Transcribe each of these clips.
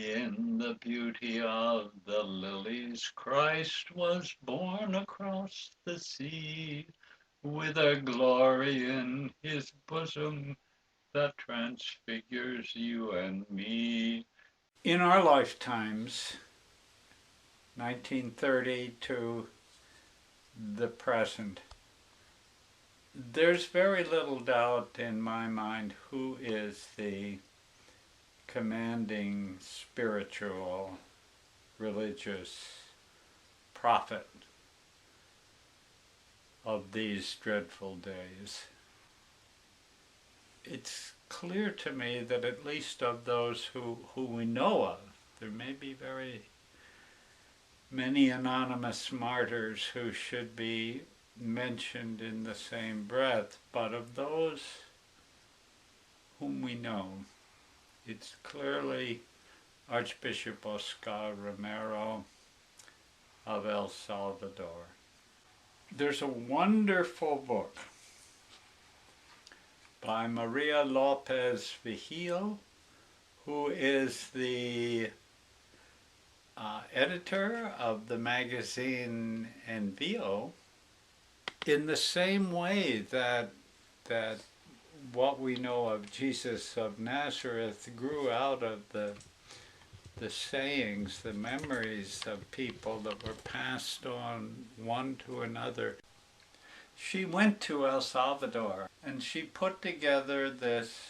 In the beauty of the lilies, Christ was born across the sea, with a glory in his bosom that transfigures you and me. In our lifetimes, 1930 to the present, there's very little doubt in my mind who is the commanding spiritual, religious prophet of these dreadful days. It's clear to me that at least of those who we know of, there may be very many anonymous martyrs who should be mentioned in the same breath, but of those whom we know, it's clearly Archbishop Romero of El Salvador. There's a wonderful book by Maria Lopez Vigil, who is the editor of the magazine Envío, in the same way that what we know of Jesus of Nazareth grew out of the sayings, the memories of people that were passed on one to another. She went to El Salvador and she put together this,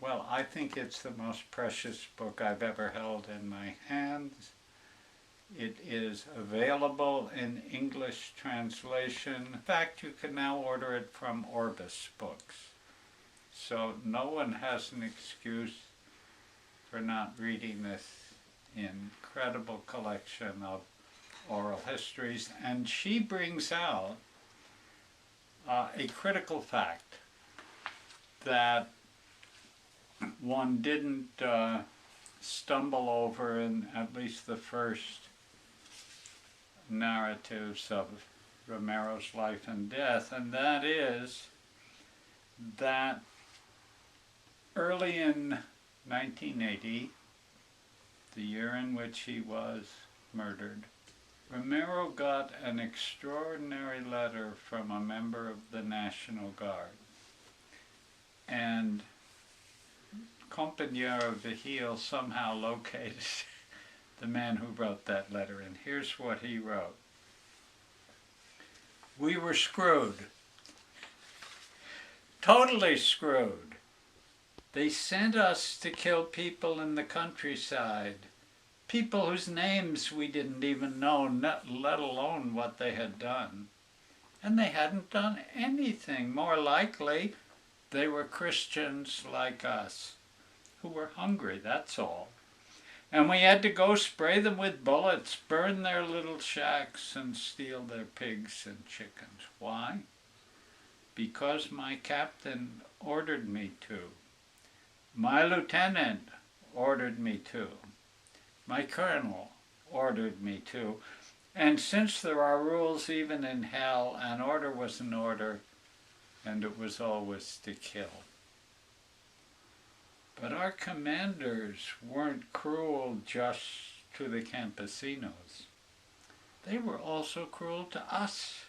well, I think it's the most precious book I've ever held in my hands. It is available in English translation. In fact, you can now order it from Orbis Books. So no one has an excuse for not reading this incredible collection of oral histories. And she brings out a critical fact that one didn't stumble over in at least the first narratives of Romero's life and death, and that is that early in 1980, the year in which he was murdered, Romero got an extraordinary letter from a member of the National Guard. And Compañero Vigil somehow located the man who wrote that letter, and here's what he wrote. We were screwed. Totally screwed. They sent us to kill people in the countryside, people whose names we didn't even know, let alone what they had done. And they hadn't done anything. More likely, they were Christians like us, who were hungry, that's all. And we had to go spray them with bullets, burn their little shacks, and steal their pigs and chickens. Why? Because my captain ordered me to. My lieutenant ordered me to. My colonel ordered me to. And since there are rules even in hell, an order was an order, and it was always to kill. But our commanders weren't cruel just to the campesinos. They were also cruel to us.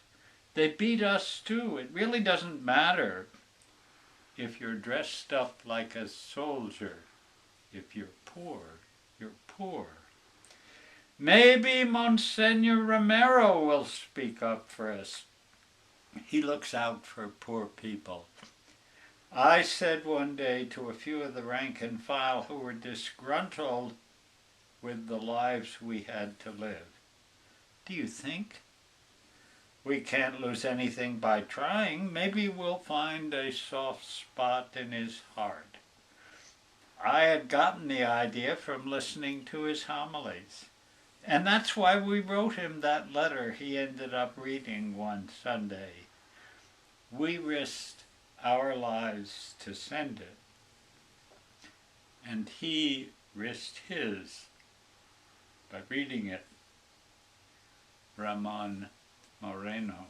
They beat us too. It really doesn't matter if you're dressed up like a soldier. If you're poor, you're poor. Maybe Monsignor Romero will speak up for us. He looks out for poor people. I said one day to a few of the rank and file who were disgruntled with the lives we had to live, do you think we can't lose anything by trying? Maybe we'll find a soft spot in his heart. I had gotten the idea from listening to his homilies, and that's why we wrote him that letter he ended up reading one Sunday. We risked our lives to send it, and he risked his by reading it. Ramon Moreno.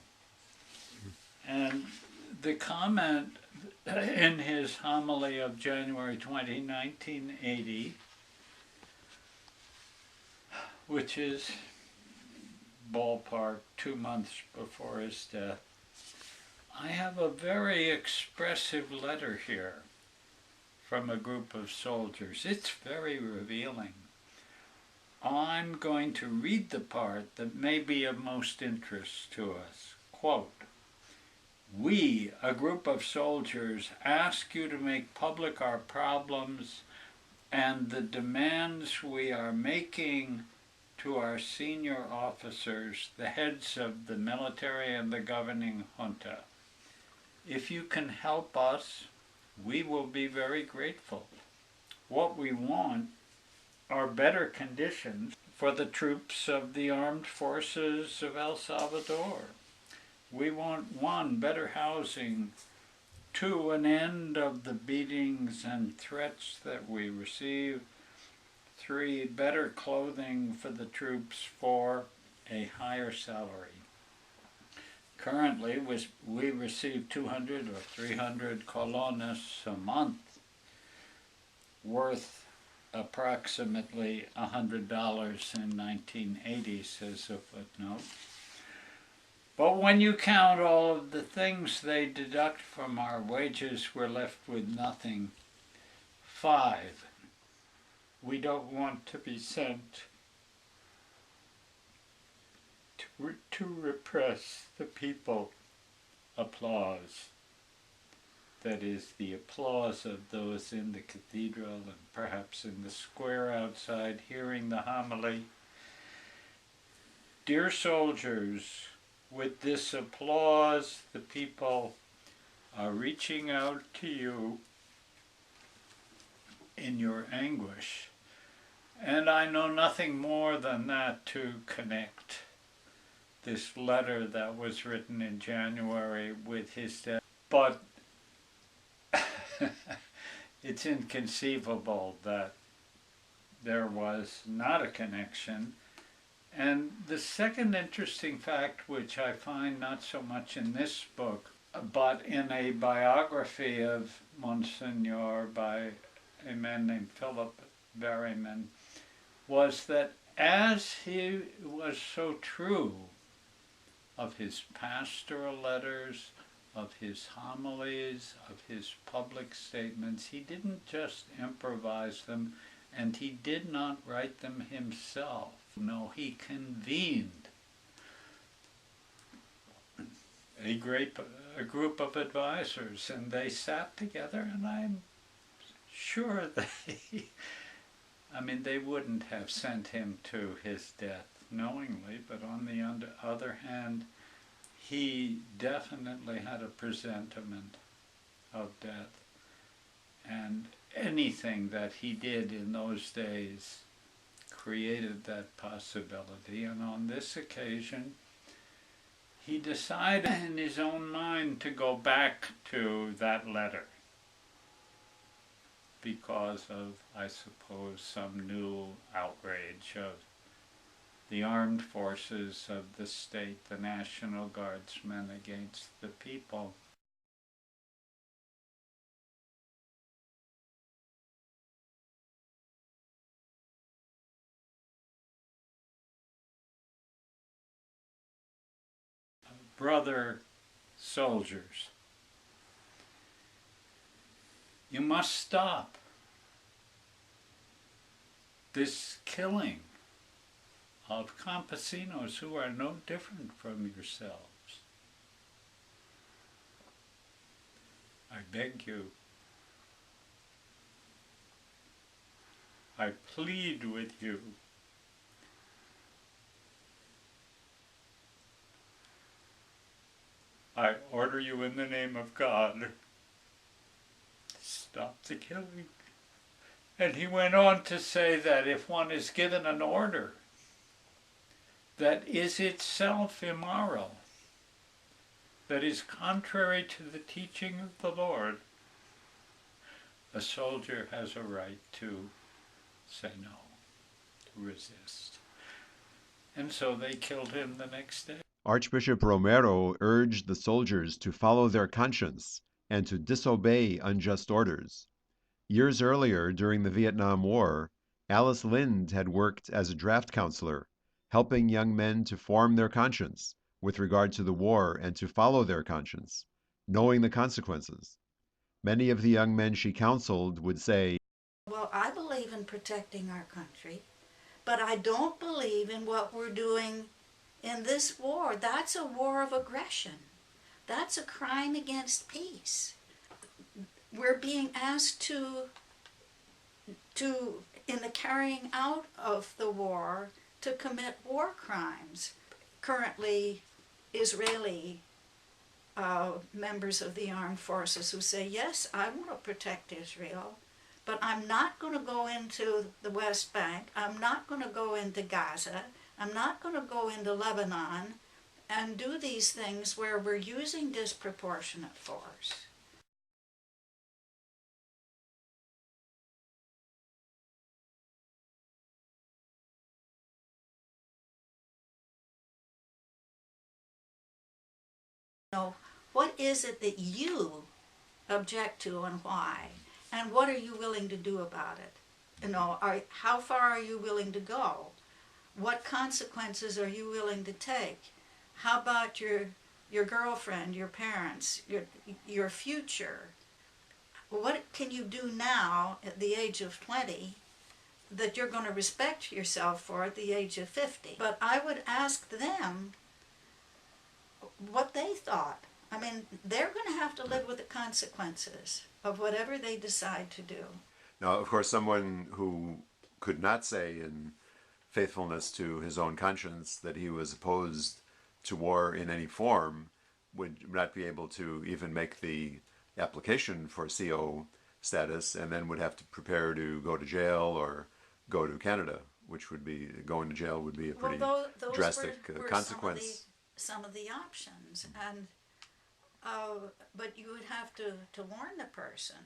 And the comment in his homily of January 20, 1980, which is ballpark 2 months before his death, I have a very expressive letter here from a group of soldiers. It's very revealing. I'm going to read the part that may be of most interest to us. Quote, "We, a group of soldiers, ask you to make public our problems and the demands we are making to our senior officers, the heads of the military and the governing junta. If you can help us, we will be very grateful. What we want are better conditions for the troops of the armed forces of El Salvador. We want 1, better housing, 2, an end of the beatings and threats that we receive, 3, better clothing for the troops, 4, a higher salary. Currently, we receive 200 or 300 colones a month, worth approximately $100 in 1980, says a footnote. But when you count all of the things they deduct from our wages, we're left with nothing. 5, we don't want to be sent to repress the people." Applause. That is, the applause of those in the cathedral and perhaps in the square outside hearing the homily. "Dear soldiers, with this applause, the people are reaching out to you in your anguish, and I know nothing more than that to connect this letter that was written in January with his death. But it's inconceivable that there was not a connection. And the second interesting fact, which I find not so much in this book, but in a biography of Monsignor by a man named Philip Berryman, was that as he was so true of his pastoral letters, of his homilies, of his public statements, he didn't just improvise them, and he did not write them himself. No, he convened a group of advisors, and they sat together, and I'm sure they wouldn't have sent him to his death knowingly, but on the other hand, he definitely had a presentiment of death, and anything that he did in those days created that possibility. And on this occasion, he decided in his own mind to go back to that letter because of, I suppose, some new outrage of the armed forces of the state, the National Guardsmen, against the people. Brother soldiers, you must stop this killing of campesinos who are no different from yourselves. I beg you, I plead with you, I order you in the name of God, stop the killing. And he went on to say that if one is given an order that is itself immoral, that is contrary to the teaching of the Lord, a soldier has a right to say no, to resist. And so they killed him the next day. Archbishop Romero urged the soldiers to follow their conscience and to disobey unjust orders. Years earlier, during the Vietnam War, Alice Lynd had worked as a draft counselor, helping young men to form their conscience with regard to the war and to follow their conscience, knowing the consequences. Many of the young men she counseled would say, well, I believe in protecting our country, but I don't believe in what we're doing in this war. That's a war of aggression. That's a crime against peace. We're being asked to in the carrying out of the war, to commit war crimes. Currently, Israeli members of the armed forces who say, yes, I want to protect Israel, but I'm not going to go into the West Bank, I'm not going to go into Gaza, I'm not going to go into Lebanon and do these things where we're using disproportionate force. What is it that you object to and why? And what are you willing to do about it? How far are you willing to go? What consequences are you willing to take? How about your girlfriend, your parents, your future? What can you do now at the age of 20 that you're going to respect yourself for at the age of 50? But I would ask them what they thought. I mean, they're going to have to live with the consequences of whatever they decide to do. now, of course, someone who could not say in faithfulness to his own conscience that he was opposed to war in any form would not be able to even make the application for CO status, and then would have to prepare to go to jail or go to Canada, which would be, going to jail would be a pretty those drastic were consequence. some of the options, and but you would have to warn the person